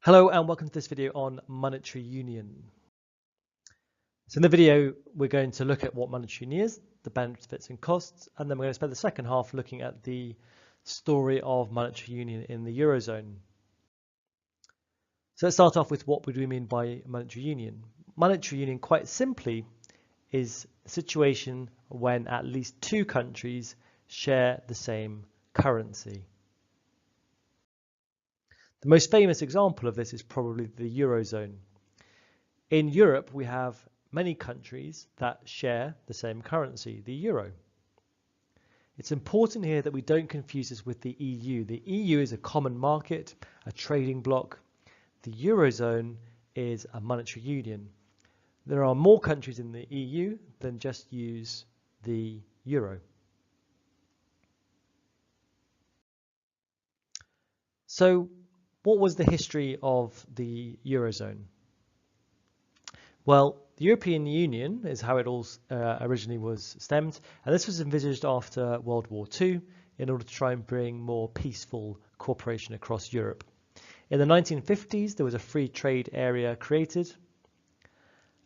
Hello and welcome to this video on monetary union. So in the video we're going to look at what monetary union is, the benefits and costs, and then we're going to spend the second half looking at the story of monetary union in the Eurozone. So let's start off with what do we mean by monetary union. Monetary union, quite simply, is a situation when at least two countries share the same currency. The most famous example of this is probably the Eurozone. In Europe, we have many countries that share the same currency, the euro. It's important here that we don't confuse this with the EU. The EU is a common market, a trading bloc. The Eurozone is a monetary union. There are more countries in the EU than just use the euro. So, what was the history of the Eurozone? Well, the European Union is how it all originally was stemmed, and this was envisaged after World War II in order to try and bring more peaceful cooperation across Europe. In the 1950s, there was a free trade area created,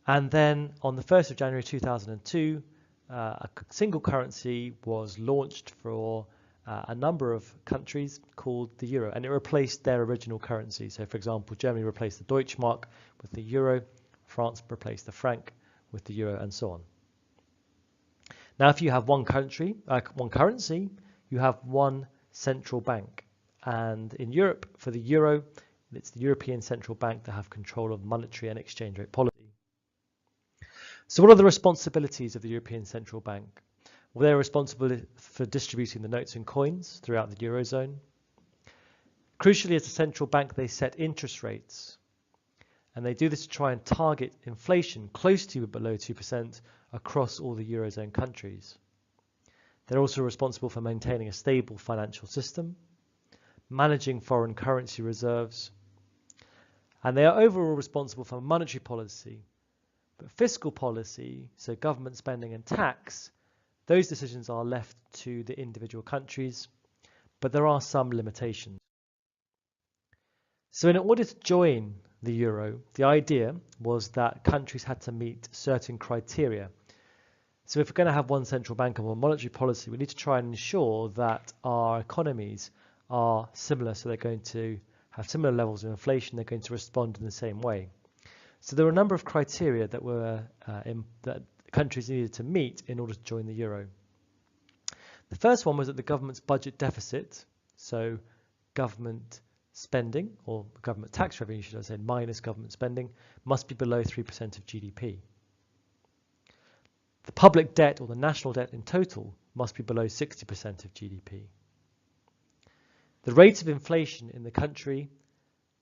and then on the 1st of January 2002, a single currency was launched for a number of countries called the euro, and it replaced their original currency. So, for example, Germany replaced the Deutschmark with the euro, France replaced the franc with the euro, and so on. Now, if you have one country, one currency, you have one central bank. And in Europe, for the euro, it's the European Central Bank that have control of monetary and exchange rate policy. So what are the responsibilities of the European Central Bank? Well, they're responsible for distributing the notes and coins throughout the Eurozone. Crucially, as a central bank, they set interest rates. And they do this to try and target inflation close to below 2% across all the Eurozone countries. They're also responsible for maintaining a stable financial system, managing foreign currency reserves, and they are overall responsible for monetary policy. But fiscal policy, so government spending and tax, those decisions are left to the individual countries, but there are some limitations. So in order to join the euro, the idea was that countries had to meet certain criteria. So if we're going to have one central bank and one monetary policy, we need to try and ensure that our economies are similar, so they're going to have similar levels of inflation, they're going to respond in the same way. So there were a number of criteria that were that countries needed to meet in order to join the euro. The first one was that the government's budget deficit, so government spending, or government tax revenue, should I say, minus government spending, must be below 3% of GDP. The public debt, or the national debt in total, must be below 60% of GDP. The rate of inflation in the country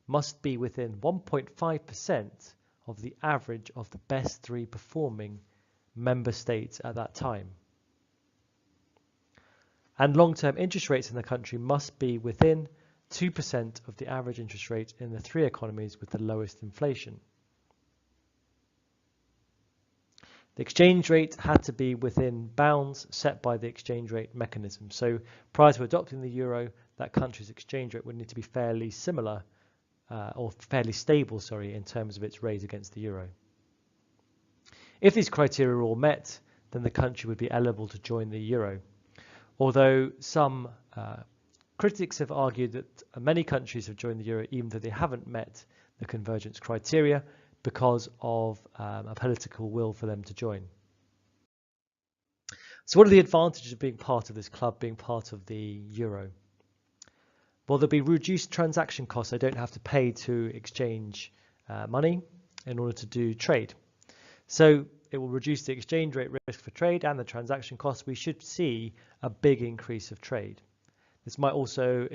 must be within 1.5% of the average of the best three performing member states at that time. And long-term interest rates in the country must be within 2% of the average interest rate in the three economies with the lowest inflation. The exchange rate had to be within bounds set by the exchange rate mechanism. So prior to adopting the euro, that country's exchange rate would need to be fairly similar or fairly stable, in terms of its rate against the euro. If these criteria are all met, then the country would be eligible to join the euro. Although some critics have argued that many countries have joined the euro even though they haven't met the convergence criteria because of a political will for them to join. So what are the advantages of being part of this club, being part of the euro? Well, there'll be reduced transaction costs. I don't have to pay to exchange money in order to do trade. So it will reduce the exchange rate risk for trade and the transaction costs. We should see a big increase of trade. This might also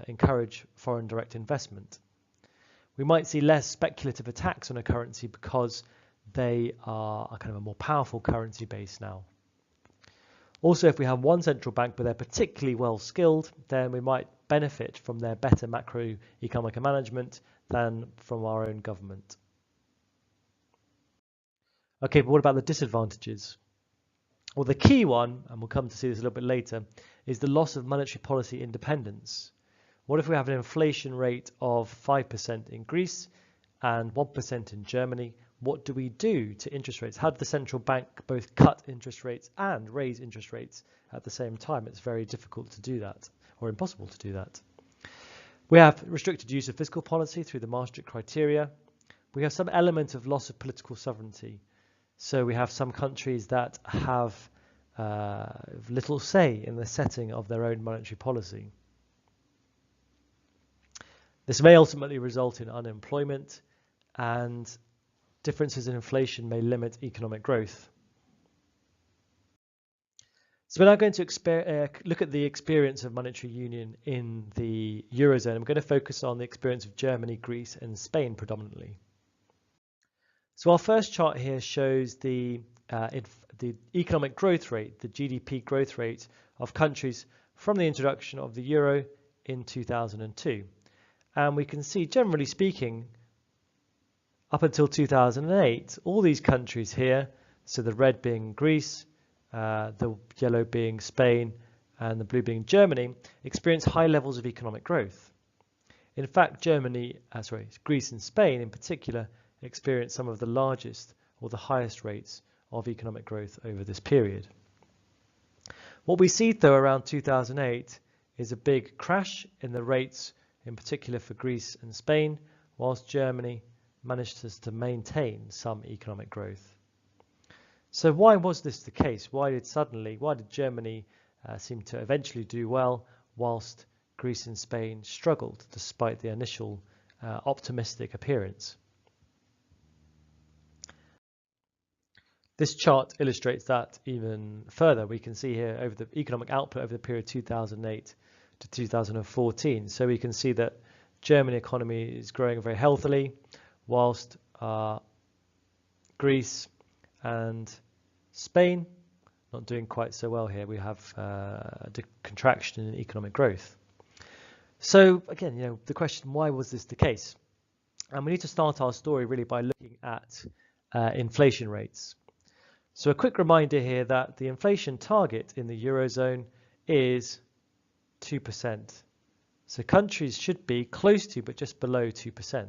encourage foreign direct investment. We might see less speculative attacks on a currency because they are a kind of a more powerful currency base now. Also, if we have one central bank but they're particularly well skilled, then we might benefit from their better macroeconomic management than from our own government. Okay, but what about the disadvantages? Well, the key one, and we'll come to see this a little bit later, is the loss of monetary policy independence. What if we have an inflation rate of 5% in Greece and 1% in Germany? What do we do to interest rates? How did the central bank both cut interest rates and raise interest rates at the same time? It's very difficult to do that, or impossible to do that. We have restricted use of fiscal policy through the Maastricht criteria. We have some element of loss of political sovereignty. So we have some countries that have little say in the setting of their own monetary policy. This may ultimately result in unemployment, and differences in inflation may limit economic growth. So we're now going to look at the experience of monetary union in the Eurozone. I'm going to focus on the experience of Germany, Greece, and Spain predominantly. So our first chart here shows the economic growth rate, the GDP growth rate of countries from the introduction of the euro in 2002. And we can see, generally speaking, up until 2008, all these countries here, so the red being Greece, the yellow being Spain, and the blue being Germany, experienced high levels of economic growth. In fact, Greece and Spain in particular experienced some of the largest or the highest rates of economic growth over this period. What we see though around 2008 is a big crash in the rates, in particular for Greece and Spain, whilst Germany managed to maintain some economic growth. So why was this the case? Why did Germany seem to eventually do well whilst Greece and Spain struggled despite the initial optimistic appearance? This chart illustrates that even further. We can see here over the economic output over the period 2008 to 2014. So we can see that German economy is growing very healthily, whilst Greece and Spain not doing quite so well here. We have a contraction in economic growth. So again, the question, why was this the case? And we need to start our story really by looking at inflation rates. So a quick reminder here that the inflation target in the Eurozone is 2%. So countries should be close to, but just below 2%.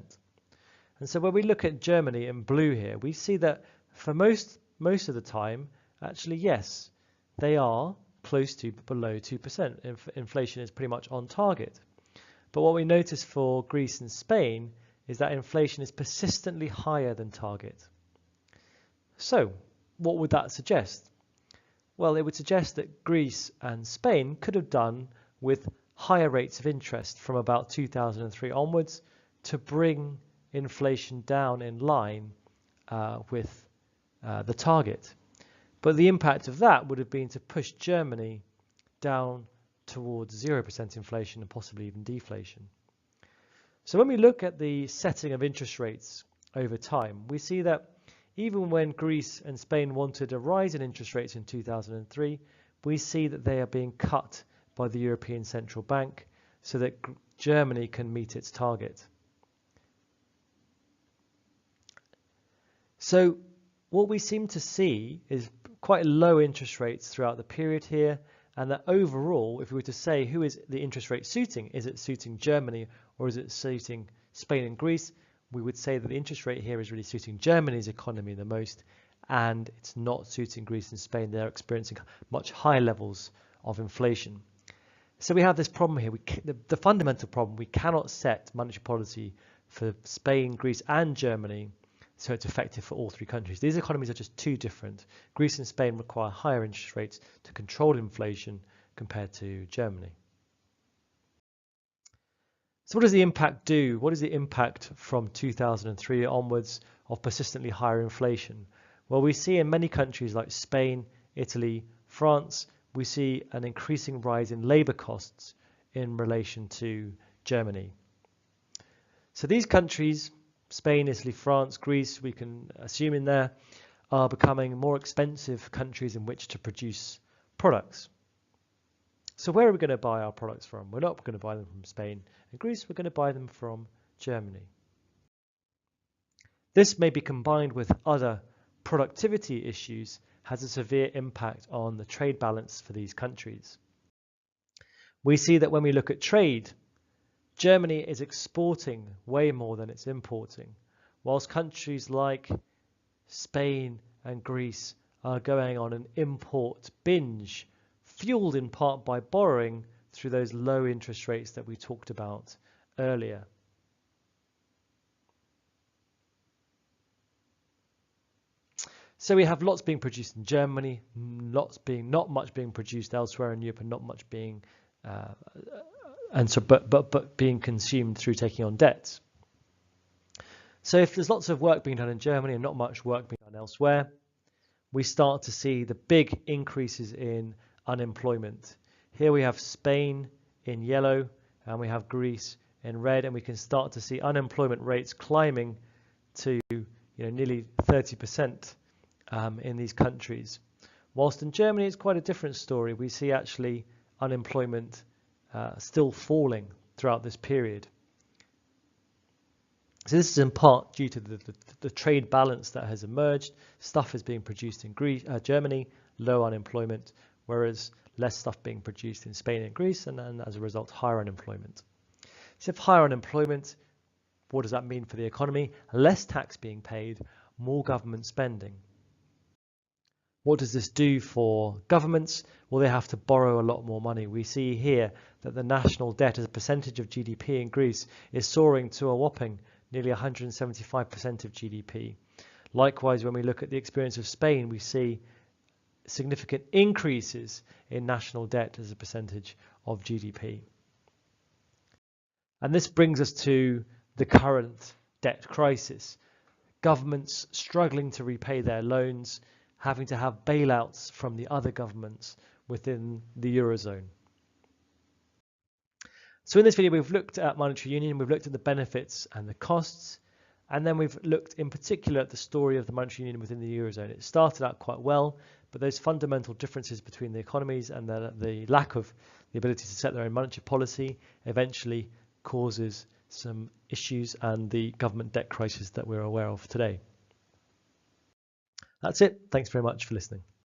And so when we look at Germany in blue here, we see that for most of the time, actually, yes, they are close to, but below 2%. Inflation is pretty much on target. But what we notice for Greece and Spain is that inflation is persistently higher than target. So what would that suggest? Well, it would suggest that Greece and Spain could have done with higher rates of interest from about 2003 onwards to bring inflation down in line with the target. But the impact of that would have been to push Germany down towards 0% inflation and possibly even deflation. So when we look at the setting of interest rates over time, we see that even when Greece and Spain wanted a rise in interest rates in 2003, we see that they are being cut by the European Central Bank so that Germany can meet its target. So what we seem to see is quite low interest rates throughout the period here, and that overall, if we were to say who is the interest rate suiting, is it suiting Germany or is it suiting Spain and Greece, we would say that the interest rate here is really suiting Germany's economy the most, and it's not suiting Greece and Spain. They're experiencing much higher levels of inflation. So we have this problem here. The fundamental problem, we cannot set monetary policy for Spain, Greece and Germany so it's effective for all three countries. These economies are just too different. Greece and Spain require higher interest rates to control inflation compared to Germany. So what does the impact do? What is the impact from 2003 onwards of persistently higher inflation? Well, we see in many countries like Spain, Italy, France, we see an increasing rise in labour costs in relation to Germany. So these countries, Spain, Italy, France, Greece, we can assume in there, are becoming more expensive countries in which to produce products. So where are we going to buy our products from? We're not going to buy them from Spain and Greece, we're going to buy them from Germany. This may be combined with other productivity issues, has a severe impact on the trade balance for these countries. We see that when we look at trade, Germany is exporting way more than it's importing, whilst countries like Spain and Greece are going on an import binge, fueled in part by borrowing through those low interest rates that we talked about earlier. So we have lots being produced in Germany, not much being produced elsewhere in Europe, and not much being but being consumed through taking on debts. So if there's lots of work being done in Germany and not much work being done elsewhere, we start to see the big increases in unemployment. Here we have Spain in yellow and we have Greece in red, and we can start to see unemployment rates climbing to nearly 30% in these countries. Whilst in Germany it's quite a different story. We see actually unemployment still falling throughout this period. So this is in part due to the trade balance that has emerged. Stuff is being produced in Germany, low unemployment, whereas less stuff being produced in Spain and Greece, and then as a result higher unemployment. So if higher unemployment, what does that mean for the economy? Less tax being paid, more government spending. What does this do for governments? Well, they have to borrow a lot more money. We see here that the national debt as a percentage of GDP in Greece is soaring to a whopping nearly 175% of GDP. Likewise, when we look at the experience of Spain, we see significant increases in national debt as a percentage of GDP. And this brings us to the current debt crisis. Governments struggling to repay their loans, having to have bailouts from the other governments within the Eurozone. So in this video, we've looked at monetary union, we've looked at the benefits and the costs, and then we've looked in particular at the story of the monetary union within the Eurozone. It started out quite well, but those fundamental differences between the economies and the lack of the ability to set their own monetary policy eventually causes some issues and the government debt crisis that we're aware of today. That's it. Thanks very much for listening.